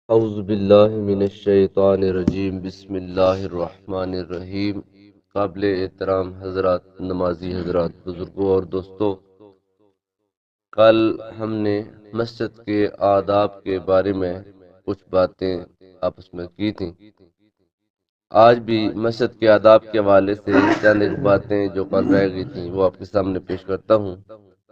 اعوذ باللہ من الشیطان الرجیم بسم اللہ الرحمن الرحیم۔ قابل احترام حضرات، نمازی حضرات، بزرگوں اور دوستوں، کل ہم نے مسجد کے آداب کے بارے میں کچھ باتیں آپس میں کی تھیں۔ آج بھی مسجد کے آداب کے حوالے سے چند ایک باتیں جو کل رہ گئی تھیں وہ آپ کے سامنے پیش کرتا ہوں۔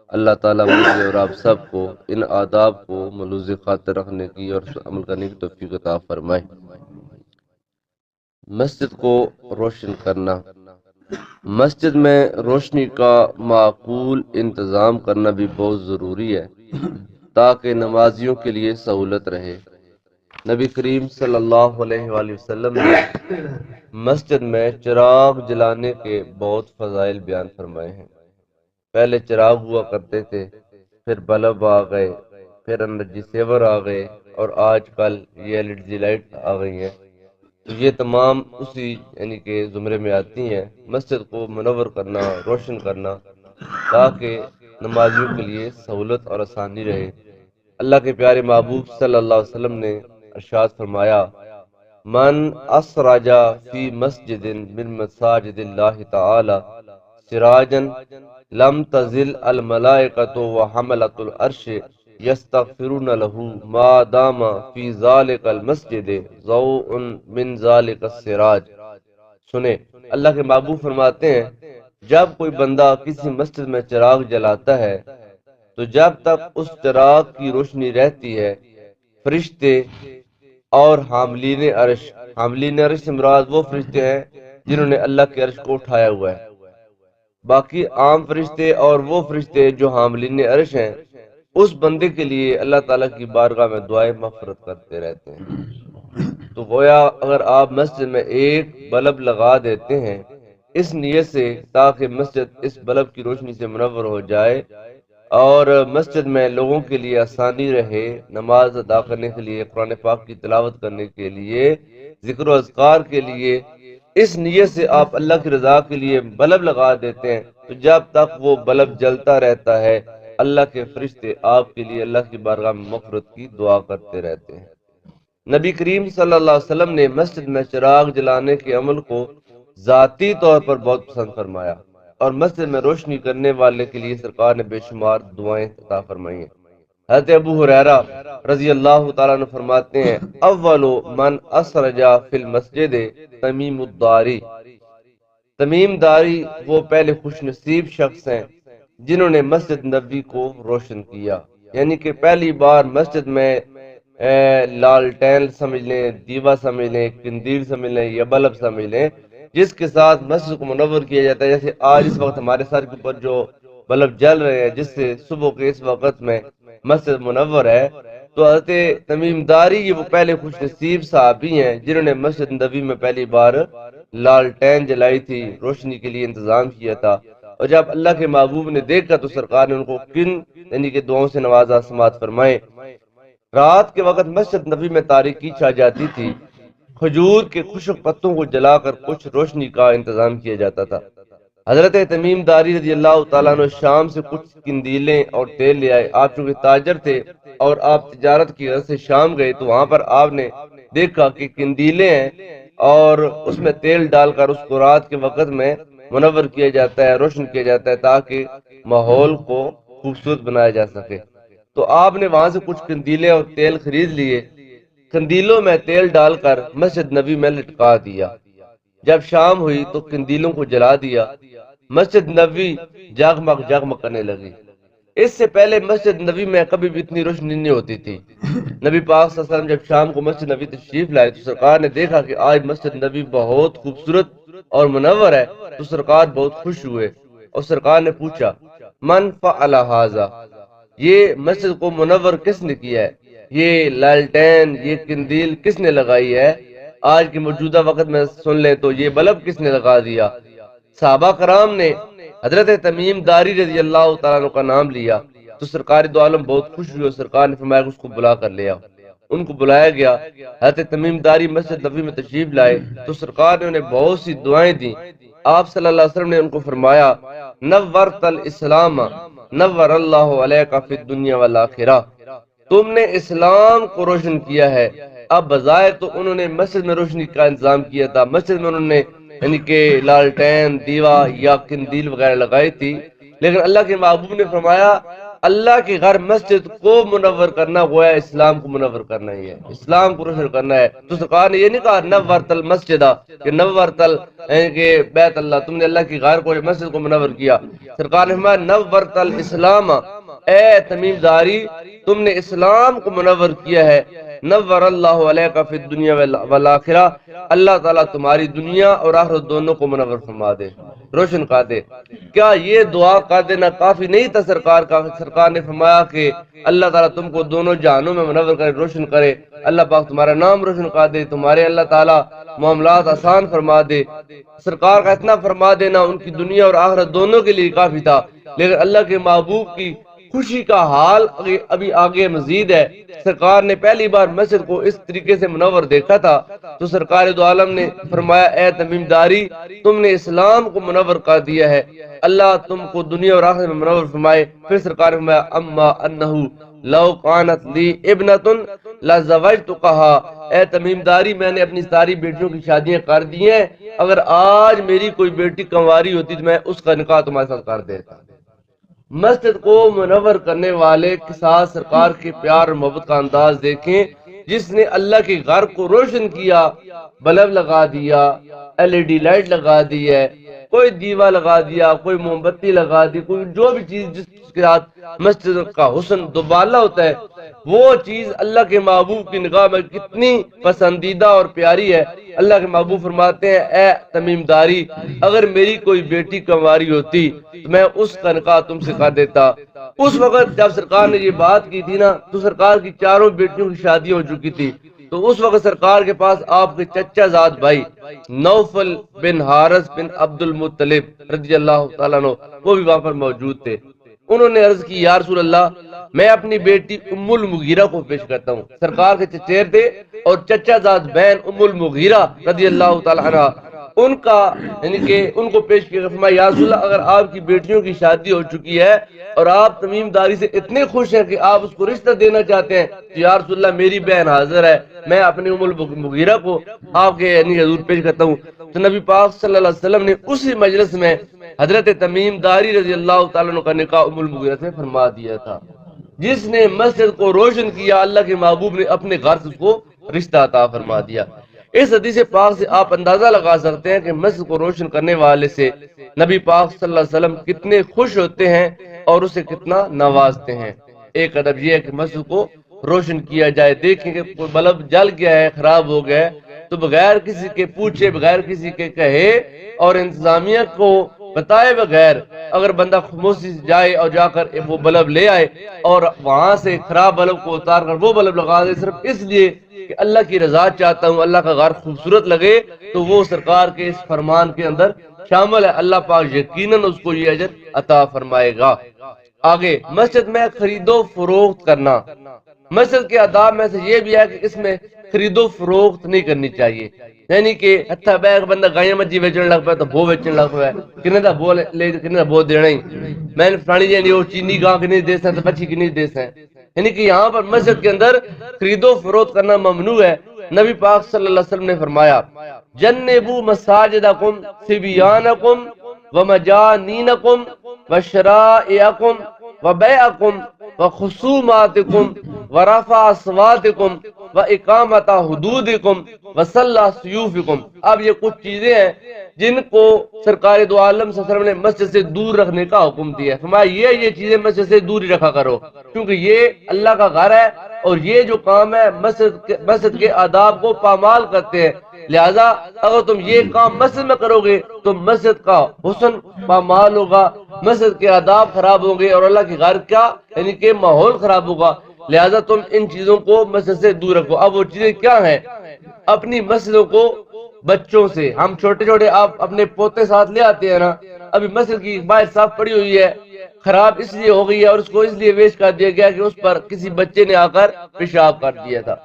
اللہ تعالیٰ مجھے اور آپ سب کو ان آداب کو ملوث خاطر رکھنے کی اور عمل کرنے کی توفیق عطا فرمائے۔ مسجد کو روشن کرنا، مسجد میں روشنی کا معقول انتظام کرنا بھی بہت ضروری ہے تاکہ نمازیوں کے لیے سہولت رہے۔ نبی کریم صلی اللہ علیہ وآلہ وسلم نے مسجد میں چراغ جلانے کے بہت فضائل بیان فرمائے ہیں۔ پہلے چراغ ہوا کرتے تھے، پھر بلب آ گئے، پھر انرجی سیور آ گئے، اور آج کل یہ LED لائٹ آ گئی ہیں۔ تو یہ تمام اسی یعنی کہ زمرے میں آتی ہیں، مسجد کو منور کرنا، روشن کرنا، تاکہ نمازیوں کے لیے سہولت اور آسانی رہے۔ اللہ کے پیارے محبوب صلی اللہ علیہ وسلم نے ارشاد فرمایا، من اسرج فی مسجد من مساجد اللہ تعالی سراجا لم تزل الملائکۃ وحملۃ العرش یستغفرون له ما دام فی ذلک المسجد ضوء من ذلک السراج۔ سنے، اللہ کے محبوب فرماتے ہیں، جب کوئی بندہ کسی مسجد میں چراغ جلاتا ہے تو جب تک اس چراغ کی روشنی رہتی ہے، فرشتے اور حاملین عرش سے مراد وہ فرشتے ہیں جنہوں نے اللہ کے عرش کو اٹھایا ہوا ہے۔ باقی عام فرشتے اور وہ فرشتے جو حاملین عرش ہیں، اس بندے کے لیے اللہ تعالیٰ کی بارگاہ میں دعائیں مغفرت کرتے رہتے ہیں۔ تو گویا اگر آپ مسجد میں ایک بلب لگا دیتے ہیں اس نیت سے تاکہ مسجد اس بلب کی روشنی سے منور ہو جائے اور مسجد میں لوگوں کے لیے آسانی رہے، نماز ادا کرنے کے لیے، قرآن پاک کی تلاوت کرنے کے لیے، ذکر و اذکار کے لیے، اس نیت سے آپ اللہ کی رضا کے لیے بلب لگا دیتے ہیں، تو جب تک وہ بلب جلتا رہتا ہے اللہ کے فرشتے آپ کے لیے اللہ کی بارگاہ میں مغفرت کی دعا کرتے رہتے ہیں۔ نبی کریم صلی اللہ علیہ وسلم نے مسجد میں چراغ جلانے کے عمل کو ذاتی طور پر بہت پسند فرمایا، اور مسجد میں روشنی کرنے والے کے لیے سرکار نے بے شمار دعائیں عطا فرمائی ہیں۔ حضرت ابو ہریرہ رضی اللہ تعالیٰ عنہ فرماتے ہیں، اول من اسرجا فی المسجد تمیم الداری۔ تمیم داری وہ پہلے خوش نصیب شخص ہیں جنہوں نے مسجد نبوی کو روشن کیا، یعنی کہ پہلی بار مسجد میں لالٹین سمجھ لیں، دیوا سمجھ لیں، قندیل سمجھ لیں یا بلب سمجھ لیں، جس کے ساتھ مسجد کو منور کیا جاتا ہے۔ جیسے آج اس وقت ہمارے سر کے اوپر جو بلب جل رہے ہیں جس سے صبح کے اس وقت میں مسجد منور ہے، تو حضرت تمیم داری یہ وہ پہلے خوش نصیب صحابی ہیں جنہوں نے مسجد نبوی میں پہلی بار لالٹین جلائی تھی، روشنی کے لیے انتظام کیا تھا، اور جب اللہ کے محبوب نے دیکھا تو سرکار نے ان کو کن یعنی کہ دعاؤں سے نوازا، سماعت فرمائے۔ رات کے وقت مسجد نبی میں تاریکی چھا جاتی تھی، کھجور کے خشک پتوں کو جلا کر کچھ روشنی کا انتظام کیا جاتا تھا۔ حضرت تمیم داری رضی اللہ تعالیٰ عنہ شام سے کچھ قندیلیں اور تیل لے آئے۔ آپ چونکہ تاجر تھے اور آپ تجارت کی غرض سے شام گئے تو وہاں پر آپ نے دیکھا کہ قندیلیں ہیں اور اس میں تیل ڈال کر اس کو رات کے وقت میں منور کیا جاتا ہے، روشن کیا جاتا ہے تاکہ ماحول کو خوبصورت بنایا جا سکے۔ تو آپ نے وہاں سے کچھ قندیلیں اور تیل خرید لیے، قندیلوں میں تیل ڈال کر مسجد نبی میں لٹکا دیا۔ جب شام ہوئی تو قندیلوں کو جلا دیا، مسجد نبی جگمگ جگمگ کرنے لگی۔ اس سے پہلے مسجد نبی میں کبھی بھی اتنی روشنی نہیں ہوتی تھی۔ نبی پاک صلی اللہ علیہ وسلم جب شام کو مسجد نبی تشریف لائے تو سرکار نے دیکھا کہ آج مسجد نبی بہت خوبصورت اور منور ہے، تو سرکار بہت خوش ہوئے اور سرکار نے پوچھا، من فعل ھذا، یہ مسجد کو منور کس نے کیا ہے؟ یہ لالٹین، یہ قندیل کس نے لگائی ہے؟ آج کے موجودہ وقت میں سن لیں تو یہ بلب کس نے لگا دیا؟ صحابہ کرام نے حضرت تمیم داری رضی اللہ تعالیٰ عنہ کا نام لیا تو سرکار دو عالم بہت خوش ہوئے اور سرکار نے فرمایا کہ اس کو بلا کر لیا۔ ان کو بلایا گیا، حضرت تمیم داری مسجد نبوی میں تشریف لائے تو سرکار نے انہیں بہت سی دعائیں دی۔ آپ صلی اللہ علیہ وسلم نے ان کو فرمایا، نورت الاسلام نور اللہ علیک فی الدنیا والآخرہ، تم نے اسلام کو روشن کیا ہے، اب بظاہر تو انہوں نے مسجد میں روشنی کا انتظام کیا تھا، مسجد میں انہوں نے یعنی کہ لالٹین، دیوا یا قندیل وغیرہ لگائی تھی، لیکن اللہ کے محبوب نے فرمایا اللہ کے گھر مسجد کو منور کرنا گویا اسلام کو منور کرنا ہی ہے، اسلام کو روشن کرنا ہے۔ تو سرکار نے یہ نہیں کہا نورت المسجد کہ نورت کہ بیت اللہ، تم نے اللہ کے گھر کو مسجد کو منور کیا، سرکار نے فرمایا نورت الاسلام، اے تمیم داری تم نے اسلام کو منور کیا ہے، نور اللہ علیہ فی الدنیا والآخرہ، اللہ تعالیٰ تمہاری دنیا اور آخرت دونوں کو منور فرما دے، روشن کر دے۔ کیا یہ دعا کر دینا کافی نہیں تھا سرکار کا؟ سرکار نے فرمایا کہ اللہ تعالیٰ تم کو دونوں جہانوں میں منور کرے، روشن کرے، اللہ پاک تمہارا نام روشن کر دے، تمہارے اللہ تعالیٰ معاملات آسان فرما دے۔ سرکار کا اتنا فرما دینا ان کی دنیا اور آخرت دونوں کے لیے کافی تھا، لیکن اللہ کے محبوب کی خوشی کا حال ابھی آگے مزید ہے۔ سرکار نے پہلی بار مسجد کو اس طریقے سے منور دیکھا تھا تو سرکار دو عالم نے فرمایا اے تمیم داری تم نے اسلام کو منور کر دیا ہے، اللہ تم کو دنیا اور آخرت میں منور فرمائے۔ پھر سرکار نے فرمایا اما انہو لو کانت لی ابنۃ لزوجتکہا، اے تمیم داری میں نے اپنی ساری بیٹیوں کی شادیاں کر دی ہیں، اگر آج میری کوئی بیٹی کنواری ہوتی تو میں اس کا نکاح تمہارے ساتھ کر دیتا۔ مسجد کو منور کرنے والے کے ساتھ سرکار کے پیار اور محبت کا انداز دیکھیں، جس نے اللہ کے گھر کو روشن کیا، بلب لگا دیا، LED لائٹ لگا دی ہے، کوئی دیوا لگا دیا، کوئی موم بتی لگا دی، کوئی جو بھی چیز جس کے ساتھ مسجد کا حسن دوبالا ہوتا ہے، وہ چیز اللہ کے محبوب کی نگاہ میں کتنی پسندیدہ اور پیاری ہے۔ اللہ کے محبوب فرماتے ہیں اے تمیم داری اگر میری کوئی بیٹی کنواری ہوتی تو میں اس کا نکاح تم سے کر دیتا۔ اس وقت جب سرکار نے یہ بات کی تھی نا تو سرکار کی چاروں بیٹیوں کی شادی ہو چکی تھی، تو اس وقت سرکار کے پاس آپ کے چچا زاد بھائی نوفل بن حارث بن عبد المطلب رضی اللہ تعالیٰ عنہ وہ بھی وہاں پر موجود تھے۔ انہوں نے عرض کی یا رسول اللہ میں اپنی بیٹی ام المغیرہ کو پیش کرتا ہوں۔ سرکار کے چچیر تھے اور چچا زاد بہن ام المغیرہ رضی اللہ تعالیٰ عنہ، ان کا یعنی کہ ان کو پیش کیا، فرمایا یا رسول اللہ اگر آپ کی بیٹیوں کی شادی ہو چکی ہے اور آپ تمیم داری سے اتنے خوش ہیں کہ آپ اس کو رشتہ دینا چاہتے ہیں تو یا رسول اللہ میری بہن حاضر ہے، میں اپنی ام المغیرہ کو آپ کے یعنی حضور پیش کرتا ہوں۔ تو نبی پاک صلی اللہ علیہ وسلم نے اسی مجلس میں حضرت تمیم داری رضی اللہ تعالیٰ عنہ کا نکاح ام المغیرہ سے فرما دیا تھا۔ جس نے مسجد کو روشن کیا اللہ کے محبوب نے اپنے گھر سے اس کو رشتہ عطا فرما دیا۔ اس حدیث پاک سے آپ اندازہ لگا سکتے ہیں کہ مسجد کو روشن کرنے والے سے نبی پاک صلی اللہ علیہ وسلم کتنے خوش ہوتے ہیں اور اسے کتنا نوازتے ہیں۔ ایک ادب یہ ہے کہ مسجد کو روشن کیا جائے، دیکھیں کہ کوئی بلب جل گیا ہے، خراب ہو گیا ہے تو بغیر کسی کے پوچھے، بغیر کسی کے کہے اور انتظامیہ کو بتائے بغیر اگر بندہ خاموشی سے جائے اور جا کر وہ بلب لے آئے اور وہاں سے خراب بلب کو اتار کر وہ بلب لگا دے صرف اس لیے کہ اللہ کی رضا چاہتا ہوں، اللہ کا گھر خوبصورت لگے، تو وہ سرکار کے اس فرمان کے اندر شامل ہے، اللہ پاک یقیناً اس کو یہ اجر عطا فرمائے گا۔ آگے مسجد میں خرید و فروخت کرنا، مسجد کے آداب میں سے یہ بھی ہے کہ اس میں خرید و فروخت نہیں کرنی چاہیے، یعنی کہ ہتھا بیگ بندہ گائیاں مجھی بیچنے لگ پا تو بو بیچنے لگ پا کنے دا بو لے کنے دا بو دینا ہی میں نے فلانی جی وہ چینی گاہ کی نہیں دے سکتے پچھی کی نہیں دے سکتے، یعنی کہ یہاں پر مسجد کے اندر خرید و فروخت کرنا ممنوع ہے۔ نبی پاک صلی اللہ علیہ وسلم نے فرمایا جنبوا مساجدکم صبیانکم ومجانینکم وشرائعکم وبیعکم وخصوماتکم ورفع اصواتکم واقامت حدودکم وصلاح سیوفکم۔ اب یہ کچھ چیزیں ہیں جن کو سرکار دو عالم صلی اللہ علیہ وسلم نے مسجد سے دور رکھنے کا حکم دیا ہے۔ فرمایا یہ چیزیں مسجد سے دور ہی رکھا کرو کیونکہ یہ اللہ کا گھر ہے اور یہ جو کام ہے مسجد کے آداب کو پامال کرتے ہیں، لہذا اگر تم یہ کام مسجد میں کرو گے تو مسجد کا حسن پامال ہوگا، مسجد کے آداب خراب ہوں گے اور اللہ کے گھر کا یعنی کہ ماحول خراب ہوگا، لہذا تم ان چیزوں کو مسجد سے دور رکھو۔ اب وہ چیزیں کیا ہیں؟ اپنی مسجدوں کو بچوں سے، ہم چھوٹے چھوٹے آپ اپنے پوتے ساتھ لے آتے ہیں نا، ابھی مسجد کی باہر صاف پڑی ہوئی ہے، خراب اس لیے ہو گئی ہے اور اس کو اس لیے ویسٹ کر دیا گیا کہ اس پر کسی بچے نے آ کر پیشاب کر دیا تھا۔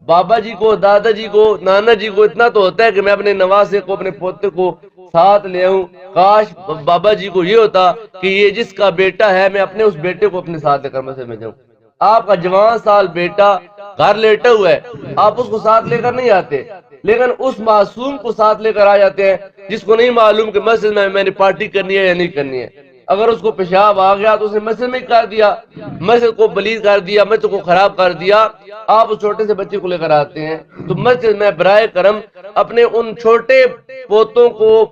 بابا جی کو، دادا جی کو، نانا جی کو اتنا تو ہوتا ہے کہ میں اپنے نواسے کو، اپنے پوتے کو ساتھ لے آؤں، کاش بابا جی کو یہ ہوتا کہ یہ جس کا بیٹا ہے میں اپنے اس بیٹے کو اپنے ساتھ لے کر مسجد میں جاؤں۔ آپ کا جوان سال بیٹا گھر لیٹا ہوا ہے، آپ اس کو ساتھ لے کر نہیں آتے، لیکن اس معصوم کو ساتھ لے کر آ جاتے ہیں جس کو نہیں معلوم کہ مسجد میں نے پارٹی کرنی ہے یا نہیں کرنی ہے۔ اگر اس کو پیشاب آ گیا تو اس نے مسجد میں کر دیا، مسجد کو پلید کر دیا، مسجد کو خراب کر دیا۔ آپ اس چھوٹے سے بچے کو لے کر آتے ہیں تو مسجد میں برائے کرم اپنے ان چھوٹے پوتوں کو،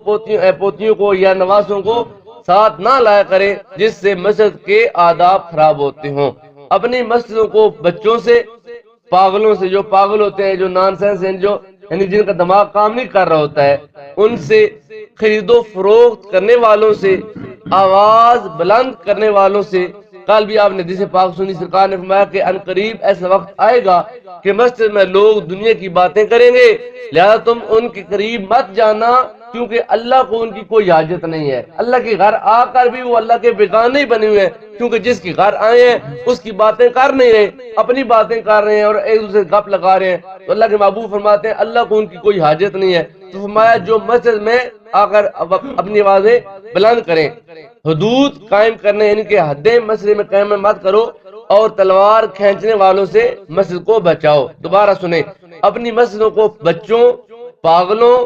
پوتیوں کو یا نوازوں کو ساتھ نہ لایا کریں جس سے مسجد کے آداب خراب ہوتے ہوں۔ اپنی مسجدوں کو بچوں سے، پاگلوں سے، جو پاگل ہوتے ہیں، جو نان سینس ہیں، جو یعنی جن کا دماغ کام نہیں کر رہا ہوتا ہے، ان سے، خرید و فروخت کرنے والوں سے، آواز بلند کرنے والوں سے۔ کل بھی آپ نے حدیث پاک سنی، سرکار نے فرمایا کہ ان قریب ایسا وقت آئے گا کہ مسجد میں لوگ دنیا کی باتیں کریں گے، لہذا تم ان کے قریب مت جانا، کیونکہ اللہ کو ان کی کوئی حاجت نہیں ہے۔ اللہ کے گھر آ کر بھی وہ اللہ کے بیگانے ہی بنے ہوئے ہیں، کیونکہ جس کے گھر آئے ہیں اس کی باتیں کر نہیں رہے، اپنی باتیں کر رہے ہیں اور ایک دوسرے گپ لگا رہے ہیں۔ تو اللہ کے محبوب فرماتے ہیں اللہ کو ان کی کوئی حاجت نہیں ہے۔ تو فرمایا جو مسجد میں آ کر اپنی آوازیں بلند کریں، حدود قائم کرنے، یعنی کہ حدیں مسجد میں قائم مت کرو، اور تلوار کھینچنے والوں سے مسجد کو بچاؤ۔ دوبارہ سنیں، اپنی مسجدوں کو بچوں، پاگلوں،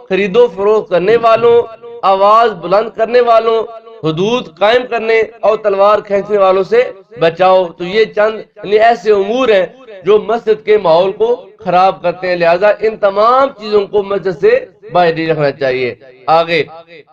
خرید و فروخت کرنے والوں، آواز بلند کرنے والوں، حدود قائم کرنے اور تلوار کھینچنے والوں سے بچاؤ۔ تو یہ چند یعنی ایسے امور ہیں جو مسجد کے ماحول کو خراب کرتے ہیں، لہذا ان تمام چیزوں کو مسجد سے باہر رکھنا چاہیے۔ آگے،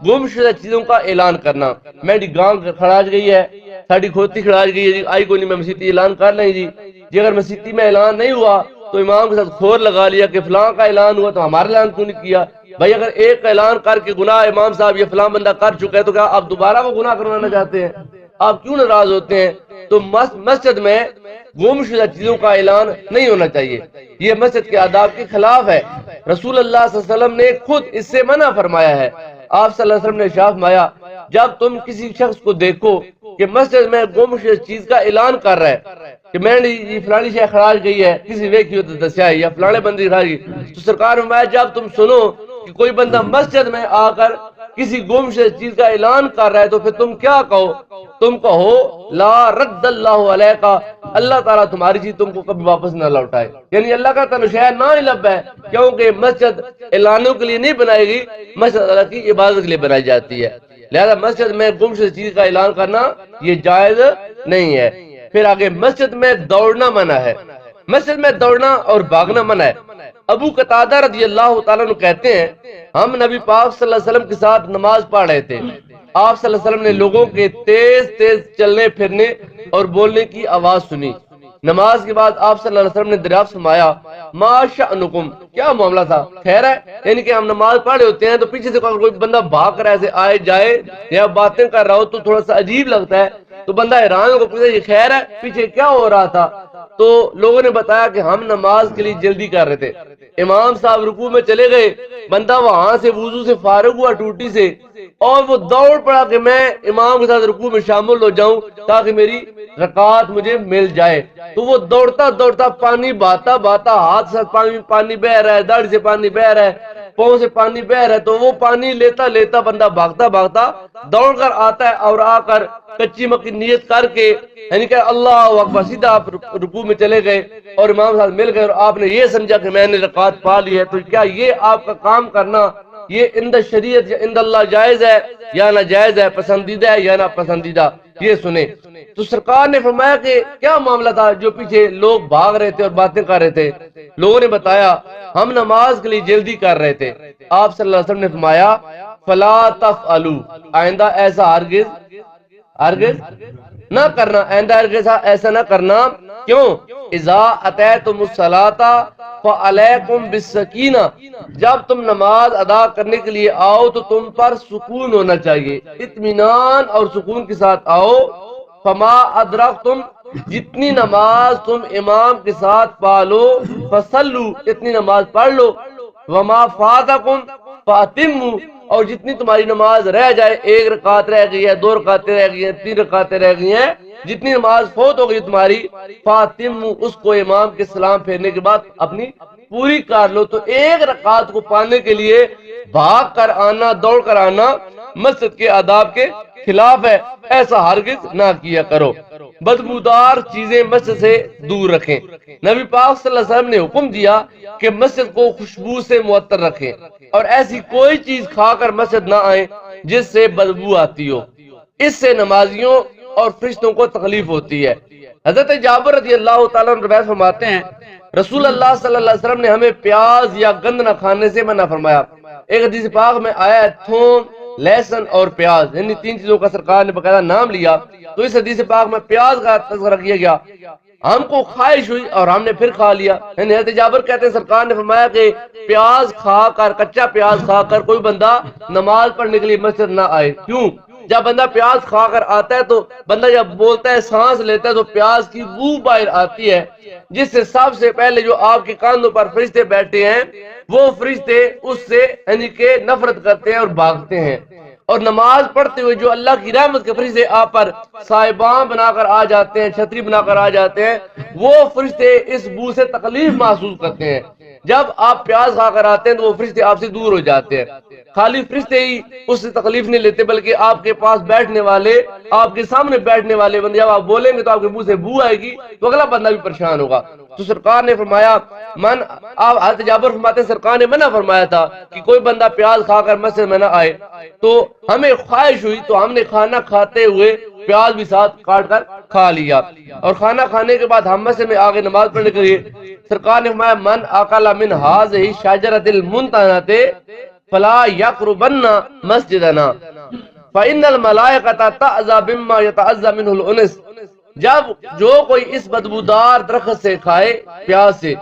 گم شدہ چیزوں کا اعلان کرنا۔ میری گانگ خراج گئی ہے، ساڑی کھوتی خراج گئی ہے جی، آئی کوئی نہیں، میں مسیحی اعلان کر لیں جی۔ اگر مسیحی میں اعلان نہیں ہوا تو امام کے ساتھ کھور لگا لیا کہ فلاں کا اعلان ہوا تو ہمارا اعلان کیوں نہیں کیا؟ بھائی اگر ایک کا اعلان کر کے گناہ امام صاحب یہ فلاں بندہ کر چکا ہے تو کیا آپ دوبارہ وہ گناہ کروانا چاہتے ہیں؟ آپ کیوں ناراض ہوتے ہیں؟ تو مسجد میں گم شدہ چیزوں کا اعلان نہیں ہونا چاہیے، یہ مسجد کے آداب کے خلاف ہے۔ رسول اللہ صلی اللہ علیہ وسلم نے خود اس سے منع فرمایا ہے۔ آپ صلی اللہ علیہ وسلم نے ارشاد فرمایا جب تم کسی شخص کو دیکھو کہ مسجد میں گم شدہ چیز کا اعلان کر رہا ہے کہ میں نے یہ فلانی شے خراج گئی ہے، کسی ویکھی ہو تو دسیا ہے، یا فلانے بندی خراج گئی، تو سرکار نے فرمایا جب تم سنو کہ کوئی بندہ مسجد میں آ کر کسی گم شدہ چیز کا اعلان کر رہا ہے تو پھر تم کیا کہو؟ تم کہو لا رد اللہ علیہ کا، اللہ تعالیٰ تمہاری چیز تم کو کبھی واپس نہ لوٹائے، یعنی اللہ کا تنشہ نہ لب ہے، کیونکہ مسجد اعلانوں کے لیے نہیں بنائی گئی، مسجد اللہ کی عبادت کے لیے بنائی جاتی ہے، لہذا مسجد میں گم شدہ چیز کا اعلان کرنا یہ جائز نہیں ہے۔ پھر آگے، مسجد میں دوڑنا منع ہے، مسجد میں دوڑنا اور بھاگنا منع ہے۔ ابو قتادہ رضی اللہ تعالیٰ عنہ کہتے ہیں ہم نبی پاک صلی اللہ علیہ وسلم کے ساتھ نماز پڑھ رہے تھے، آپ صلی اللہ علیہ وسلم نے لوگوں کے تیز تیز چلنے پھرنے اور بولنے کی آواز سنی۔ نماز کے بعد آپ صلی اللہ علیہ وسلم نے دریافت فرمایا ما شأنکم، کیا معاملہ تھا؟ خیر ہے، یعنی کہ ہم نماز پڑھ رہے ہوتے ہیں تو پیچھے سے کوئی بندہ بھاگ رہا ہے، آئے جائے یا باتیں کر رہا ہو تو تھوڑا سا عجیب لگتا ہے، تو بندہ حیران ہو پوچھتا یہ خیر ہے، پیچھے کیا ہو رہا تھا؟ تو لوگوں نے بتایا کہ ہم نماز کے لیے جلدی کر رہے تھے، امام صاحب رکوع میں چلے گئے، بندہ وہاں سے وضو سے فارغ ہوا ٹوٹی سے، اور وہ دوڑ پڑا کہ میں امام کے ساتھ رکوع میں شامل ہو جاؤں تاکہ میری رکعت مجھے مل جائے۔ تو وہ دوڑتا دوڑتا پانی بہاتا بہاتا، ہاتھ سے پانی بہ رہا ہے، داڑھی سے پانی بہ رہا ہے، پاؤں سے پانی بہ رہا ہے، تو وہ پانی لیتا لیتا بندہ بھاگتا بھاگتا دوڑ کر آتا ہے، اور آ کر کچی مکی نیت کر کے یعنی کہ اللہ اکبر سیدھا آپ رکوع میں چلے گئے اور امام صاحب مل گئے، اور آپ نے یہ سمجھا کہ میں نے رکعت پا لی ہے۔ تو کیا یہ آپ کا کام کرنا یہ عند شریعت یا عند اللہ جائز ہے یا ناجائز ہے، پسندیدہ ہے یا ناپسندیدہ؟ یہ سنیں۔ تو سرکار نے فرمایا کہ کیا معاملہ تھا جو پیچھے لوگ بھاگ رہے تھے اور باتیں کر رہے تھے؟ لوگوں نے بتایا ہم نماز کے لیے جلدی کر رہے تھے۔ آپ صلی اللہ علیہ وسلم نے فرمایا فلا تفعلوا، آئندہ ایسا ہرگز نہ کرنا، آئندہ ہرگز ایسا نہ کرنا۔ کیوں؟ اذا اتیتم الصلاۃ فعلیکم بالسکینہ، جب تم نماز ادا کرنے کے لیے آؤ تو تم پر سکون ہونا چاہیے، اطمینان اور سکون کے ساتھ آؤ۔ فما ادرکتم، جتنی نماز تم امام کے ساتھ پالو، فصلو، اتنی نماز پڑھ لو، وما فاتکم فاتموا، اور جتنی تمہاری نماز رہ جائے، ایک رکعت رہ گئی ہے، 2 رکعتیں رہ گئی ہیں، 3 رکعتیں رہ گئی ہیں، جتنی نماز فوت ہو گئی تمہاری، فاتموا، اس کو امام کے سلام پھیرنے کے بعد اپنی پوری کر لو۔ تو ایک رکعت کو پانے کے لیے بھاگ کر آنا، دوڑ کر آنا مسجد کے آداب کے خلاف ہے، ایسا ہرگز نہ کیا کرو۔ بدبودار چیزیں مسجد سے دور رکھیں۔ نبی پاک صلی اللہ علیہ وسلم نے حکم دیا کہ مسجد کو خوشبو سے معطر رکھیں اور ایسی کوئی چیز کھا کر مسجد نہ آئیں جس سے بدبو آتی ہو، اس سے نمازیوں اور فرشتوں کو تکلیف ہوتی ہے۔ حضرت جابر رضی اللہ تعالیٰ عنہ روایت فرماتے ہیں رسول اللہ صلی اللہ علیہ وسلم نے ہمیں پیاز یا گند نہ کھانے سے منع فرمایا۔ ایک حدیث پاک میں آیا ہے تھوم، لہسن اور پیاز، یعنی تین چیزوں کا سرکار نے باقاعدہ نام لیا، تو اس حدیث پاک میں پیاز کا تذکرہ کیا گیا۔ ہم کو خواہش ہوئی اور ہم نے پھر کھا لیا۔ یعنی حضرت جابر کہتے ہیں سرکار نے فرمایا کہ پیاز کھا کر، کچا پیاز کھا کر کوئی بندہ نماز پڑھنے کے لیے مسجد نہ آئے۔ کیوں؟ جب بندہ پیاز کھا کر آتا ہے تو بندہ جب بولتا ہے، سانس لیتا ہے تو پیاز کی بو باہر آتی ہے، جس سے سب سے پہلے جو آپ کے کاندھوں پر فرشتے بیٹھے ہیں وہ فرشتے اس سے یعنی کہ نفرت کرتے ہیں اور بھاگتے ہیں، اور نماز پڑھتے ہوئے جو اللہ کی رحمت کے فرشتے آپ پر صاحبان بنا کر آ جاتے ہیں، چھتری بنا کر آ جاتے ہیں، وہ فرشتے اس بو سے تکلیف محسوس کرتے ہیں۔ جب آپ پیاز کھا کر آتے ہیں تو وہ فرشتے آپ سے دور ہو جاتے ہیں۔ خالی فرشتے ہی اس سے تکلیف نہیں لیتے بلکہ آپ کے پاس بیٹھنے والے، آپ کے سامنے بیٹھنے والے بندے، جب آپ بولیں گے تو آپ کے منہ سے بو آئے گی تو اگلا بندہ بھی پریشان ہوگا۔ تو سرکار نے فرمایا آپ حضرت جابر فرماتے ہیں سرکار نے منع فرمایا تھا کہ کوئی بندہ پیاز کھا کر مسجد میں نہ آئے، تو ہمیں خواہش ہوئی تو ہم نے کھانا کھاتے ہوئے پیاز بھی ساتھ کاٹ کر کھا لیا، اور کھانا کھانے کے بعد ہم مسجد میں آگے نماز پڑھنے کے لیے سرکار نے فرمایا من اکل من هذه الشجرة المنتنة فلا يقربن مسجدنا فإن الملائكة تعزى مما يتعزى منه الأنس۔ جب جو کوئی اس بدبودار درخت سے کھائے، پیاز سے،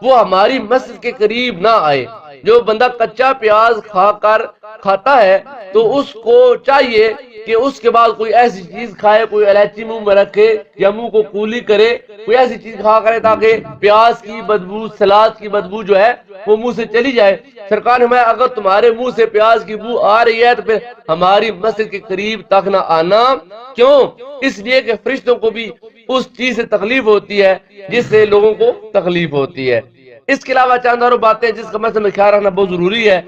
وہ ہماری مسجد کے قریب نہ آئے۔ جو بندہ کچا پیاز کھا کر کھاتا ہے تو اس کو چاہیے کہ اس کے بعد کوئی ایسی چیز کھائے، کوئی الائچی منہ میں رکھے یا منہ کو کولی کرے، کوئی ایسی چیز کھا کرے تاکہ پیاز کی بدبو، سلاد کی بدبو جو ہے وہ منہ سے چلی جائے۔ سرکار نے فرمایا اگر تمہارے منہ سے پیاز کی بو آ رہی ہے تو پھر ہماری مسجد کے قریب تک نہ آنا۔ کیوں؟ اس لیے کہ فرشتوں کو بھی اس چیز سے تکلیف ہوتی ہے جس سے لوگوں کو تکلیف ہوتی ہے۔ اس کے علاوہ چند اور باتیں جس کا مسجد میں خیال رکھنا بہت ضروری ہے۔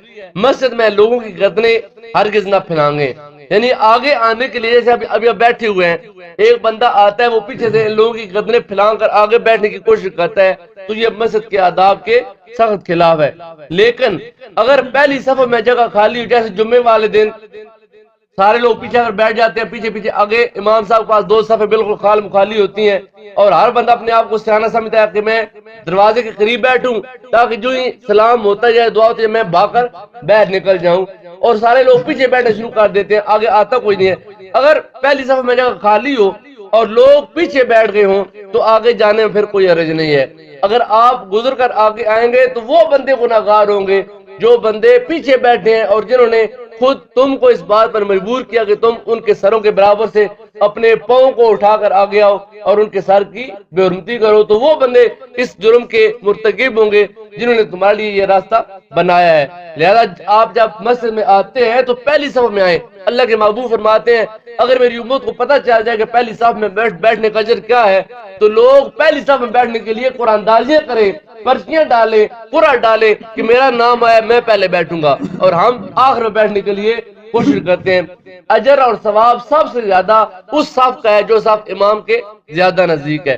مسجد میں لوگوں کی گردنیں ہرگز نہ پھیلانگیں، یعنی آگے آنے کے لیے جیسے ابھی بیٹھے ہوئے ہیں، ایک بندہ آتا ہے وہ پیچھے سے لوگوں کی گردنیں پھیلان کر آگے بیٹھنے کی کوشش کرتا ہے تو یہ مسجد کے آداب کے سخت خلاف ہے۔ لیکن اگر پہلی صف میں جگہ خالی ہو، جیسے جمعے والے دن سارے لوگ پیچھے اگر بیٹھ جاتے ہیں، پیچھے پیچھے آگے امام صاحب کے پاس دو صفیں بالکل خال مخالی ہوتی ہیں، اور ہر بندہ اپنے آپ کو سیانہ سمجھتا ہے کہ میں دروازے کے قریب بیٹھوں تاکہ جو ہی سلام ہوتا جائے، دعا ہوتی ہے، میں بھاگ کر باہر نکل جاؤں، اور سارے لوگ پیچھے بیٹھنا شروع کر دیتے ہیں، آگے آتا کوئی نہیں ہے۔ اگر پہلی صف میں جگہ خالی ہو اور لوگ پیچھے بیٹھ گئے ہوں تو آگے جانے میں پھر کوئی حرج نہیں ہے۔ اگر آپ گزر کر آگے آئیں گے تو وہ بندے گناہگار ہوں گے جو بندے پیچھے بیٹھے ہیں اور جنہوں نے خود تم کو اس بات پر مجبور کیا کہ تم ان کے سروں کے برابر سے اپنے پاؤں کو اٹھا کر آگے آؤ اور ان کے سر کی بے حرمتی کرو، تو وہ بندے اس جرم کے مرتکب ہوں گے جنہوں نے تمہارے لیے یہ راستہ بنایا ہے۔ لہذا آپ جب مسجد میں آتے ہیں تو پہلی صف میں آئیں۔ اللہ کے محبوب فرماتے ہیں اگر میری امت کو پتہ چل جائے کہ پہلی صف میں بیٹھنے کا اجر کیا ہے تو لوگ پہلی صف میں بیٹھنے کے لیے قرآن دازیاں کریں، پرچیاں ڈالیں، قرآن ڈالیں کہ میرا نام آیا میں پہلے بیٹھوں گا، اور ہم آخر میں بیٹھنے کے لیے کوشش کرتے ہیں۔ اجر اور ثواب سب سے زیادہ اس صف کا ہے جو صف امام کے زیادہ نزدیک ہے۔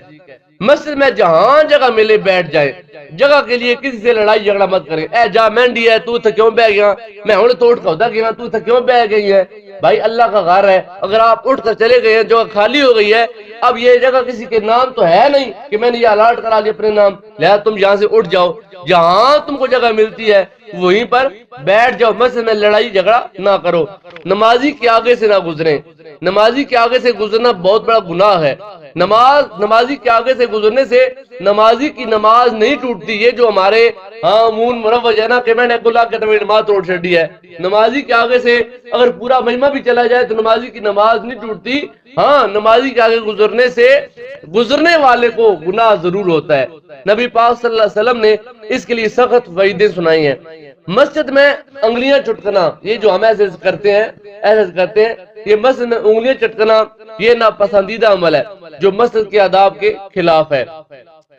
مسجد میں جہاں جگہ ملے بیٹھ جائے، جگہ کے لیے کسی سے لڑائی جھگڑا مت کریں، اے جا مینڈی ہے تو تھا کیوں بہ گیا، میں ہوں توڑ کا ہوتا گیا تو تھا کیوں بہ گئی ہے۔ بھائی اللہ کا گھر ہے، اگر آپ اٹھ کر چلے گئے ہیں، جگہ خالی ہو گئی ہے، اب یہ جگہ کسی کے نام تو ہے نہیں کہ میں نے یہ الاٹ کرا لیا اپنے نام، لہذا تم یہاں سے اٹھ جاؤ، جہاں تم کو جگہ ملتی ہے وہیں پر بیٹھ جاؤ، مسجد میں لڑائی جھگڑا نہ کرو۔ نمازی کے آگے سے نہ گزریں، نمازی کے آگے سے گزرنا بہت بڑا گناہ ہے۔ نمازی کے آگے سے گزرنے سے نمازی کی نماز نہیں ٹوٹتی، یہ جو ہمارے مون مروج ہے نا کہ میں نے گلا کے تمہیں نماز توڑ چھڑی ہے، نمازی کے آگے سے اگر پورا مجمع بھی چلا جائے تو نمازی کی نماز نہیں ٹوٹتی۔ ہاں، نمازی کے آگے گزرنے سے گزرنے والے کو گناہ ضرور ہوتا ہے۔ نبی پاک صلی اللہ علیہ وسلم نے اس کے لیے سخت وعیدیں سنائی ہیں۔ مسجد میں انگلیاں چٹکنا، یہ جو ہم ایسے کرتے ہیں یہ مسجد میں انگلیاں چٹکنا یہ ناپسندیدہ عمل ہے جو مسجد کے آداب کے خلاف ہے۔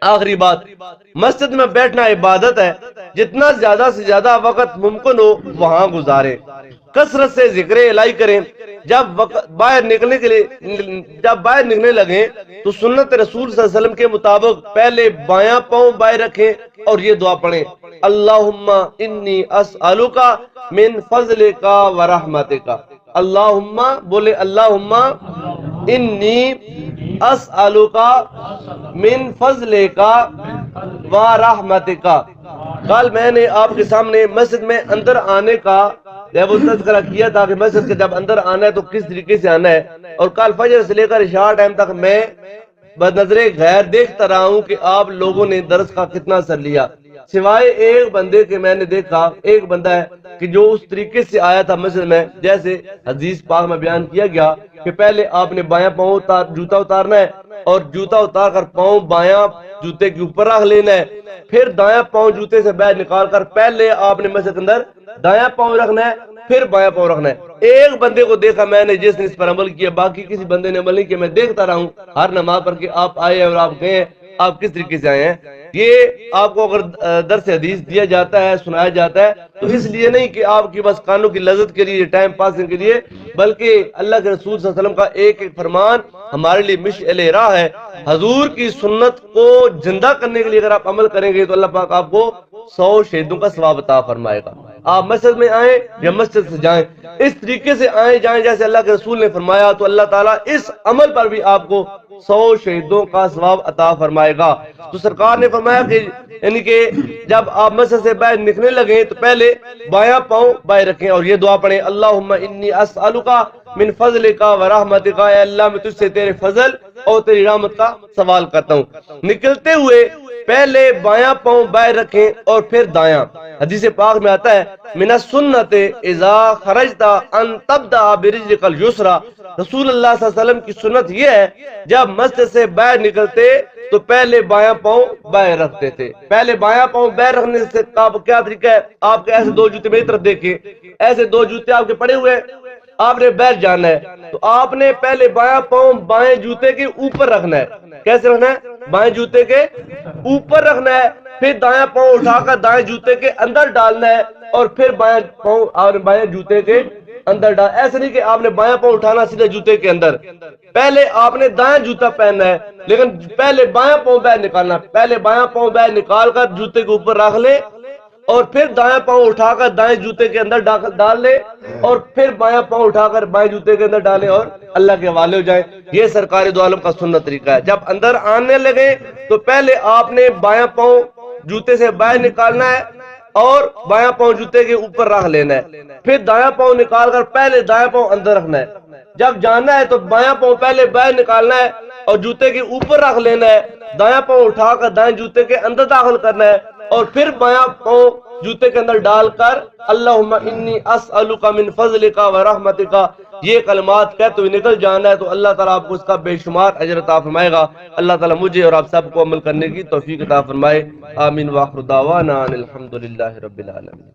آخری بات، مسجد میں بیٹھنا عبادت ہے، جتنا زیادہ سے زیادہ وقت ممکن ہو وہاں گزارے۔ کثرت سے ذکر الہی کریں. جب باہر نکلنے لگیں تو سنت رسول صلی اللہ علیہ وسلم کے مطابق پہلے بایاں پاؤں بائیں رکھیں اور یہ دعا پڑھیں، اللہم انی اسألک من فضلک و رحمتک. اللہم بولے اللہم انی اسألک من فضلک و رحمتک. کل میں نے آپ کے سامنے مسجد میں اندر آنے کا وہ تذکرہ کیا تھا کہ مسجد کے جب اندر آنا ہے تو کس طریقے سے آنا ہے، اور کل فجر سے لے کر عشاء ٹائم تک میں بنظر غیر دیکھتا رہا ہوں کہ آپ لوگوں نے درس کا کتنا اثر لیا. سوائے ایک بندے کے میں نے دیکھا، ایک بندہ ہے کہ جو اس طریقے سے آیا تھا مسجد میں جیسے حدیث پاک میں بیان کیا گیا کہ پہلے آپ نے بایاں پاؤں جوتا اتارنا ہے اور جوتا اتار کر پاؤں بایاں جوتے کے اوپر رکھ لینا ہے، پھر دایاں پاؤں جوتے سے باہر نکال کر پہلے آپ نے مسجد کے اندر دایاں پاؤں رکھنا ہے پھر بایاں پاؤں رکھنا ہے. ایک بندے کو دیکھا میں نے جس نے اس پر عمل کیا، باقی کسی بندے نے عمل نہیں کیا. میں دیکھتا رہا ہوں ہر نماز پر کہ آپ آئے اور آپ گئے، آپ کس طریقے سے آئے ہیں. یہ آپ کو اگر درس حدیث دیا جاتا ہے، سنایا جاتا ہے تو اس لیے نہیں کہ آپ کی بس کانوں کی لذت کے لیے، ٹائم پاسنگ کے لیے، بلکہ اللہ کے رسول صلی اللہ علیہ وسلم کا ایک ایک فرمان ہمارے لیے مشعل راہ ہے. حضور کی سنت کو زندہ کرنے کے لیے اگر آپ عمل کریں گے تو اللہ پاک آپ کو 100 شہیدوں کا ثواب عطا فرمائے گا. آپ مسجد میں آئیں یا مسجد سے جائیں، اس طریقے سے آئیں جائیں جیسے اللہ کے رسول نے فرمایا، تو اللہ تعالیٰ اس عمل پر بھی آپ کو 100 شہیدوں کا ثواب عطا فرمائے گا. تو سرکار نے فرمایا کہ یعنی کہ جب آپ مسجد سے باہر نکلنے لگیں تو پہلے بایاں پاؤں بائیں رکھیں اور یہ دعا پڑھیں، اللہم انی اسألک من فضلک و رحمتک. اے اللہ میں تجھ سے تیرے فضل اور تیری رحمت کا سوال کرتا ہوں. نکلتے ہوئے پہلے بایاں پاؤں بائیں رکھیں اور پھر دایاں. حدیث پاک میں آتا ہے من السنت اذا خرجت ان تبدأ برجلک اليسرى. رسول اللہ صلی اللہ علیہ وسلم کی سنت یہ ہے جب مسجد سے باہر نکلتے تو پہلے بایاں پاؤں بائیں رکھتے تھے. پہلے بایاں پاؤں بائیں رکھنے سے کیا طریقہ ہے؟ آپ کے ایسے دو جوتے میری طرف دیکھیں، ایسے دو جوتے آپ کے پڑے ہوئے، آپ نے بیٹھ جانا ہے تو آپ نے پہلے بایاں پاؤں بائیں جوتے کے اوپر رکھنا ہے. کیسے رکھنا ہے؟ بائیں جوتے کے اوپر رکھنا ہے، پھر دایاں پاؤں اٹھا کر دائیں جوتے کے اندر ڈالنا ہے اور پھر بایاں پاؤں اور بایاں جوتے کے اندر ڈال. ایسے نہیں کہ آپ نے بایاں پاؤں اٹھانا سیدھے جوتے کے اندر، پہلے آپ نے دایاں جوتا پہننا ہے لیکن پہلے بایاں پاؤں باہر نکالنا. پہلے بایاں پاؤں باہر نکال کر جوتے کے اوپر رکھ لے اور پھر دایاں پاؤں اٹھا کر دائیں جوتے کے اندر ڈال لے اور پھر بایاں پاؤں اٹھا کر بائیں جوتے کے اندر ڈالے اور اللہ کے حوالے ہو جائیں. یہ سرکار دو عالم کا سنت طریقہ ہے. جب اندر آنے لگے تو پہلے آپ نے بایاں پاؤں جوتے سے باہر نکالنا ہے اور بایاں پاؤں جوتے کے اوپر رکھ لینا ہے، پھر دایاں پاؤں نکال کر پہلے دایاں پاؤں اندر رکھنا ہے. جب جانا ہے تو بایاں پاؤں پہلے باہر نکالنا ہے اور جوتے کے اوپر رکھ لینا ہے، دایاں پاؤں اٹھا کر دائیں جوتے کے اندر داخل کرنا ہے اور پھر بایاں پاؤں جوتے کے اندر ڈال کر اللہم انی اسألک من فضلک و رحمتک یہ کلمات کہتے ہوئے نکل جانا ہے تو اللہ تعالیٰ آپ کو اس کا بے شمار اجر عطا فرمائے گا. اللہ تعالیٰ مجھے اور آپ سب کو عمل کرنے کی توفیق عطا فرمائے. آمین. وآخر دعوانا ان الحمد للہ رب العالمین.